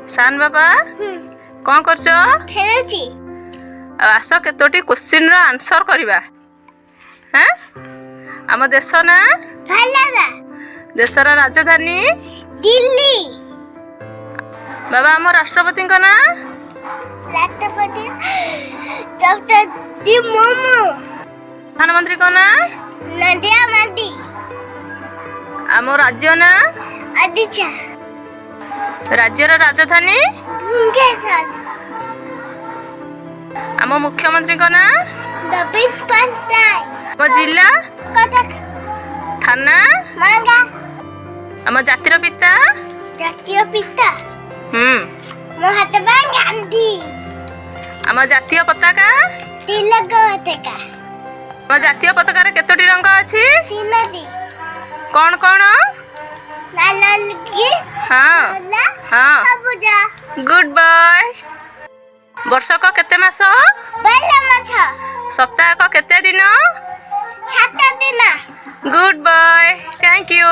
सान बाबा कौन करछ? खेलुची आस केतोटी क्वेश्चन रो आंसर करबा। हैं आम देश ना भलरा देशर राजधानी दिल्ली बाबा आम राष्ट्रपति को ना राष्ट्रपति डॉक्टर डी मोमो प्रधानमंत्री को ना नदिया मोदी आम राज्य ना अदिचा राज्यर राजधानी भुवनेश्वर आम मुख्यमंत्री को ना नवीन पटनायक आम जिला कटक थाना मांगा आम जातिर पिता जातीय पिता महात्मा गांधी आम जातीय पताका तिलक पताका आम जातीय पताकार केतोटी रंग अछि? तीनोटी कौन कौन? नारंगी हाँ नीला हाँ सबुज गुड बॉय। वर्षक केते मास? बेला माछ सप्ताहक केते दिन? 7 दिन गुड बॉय थैंक यू।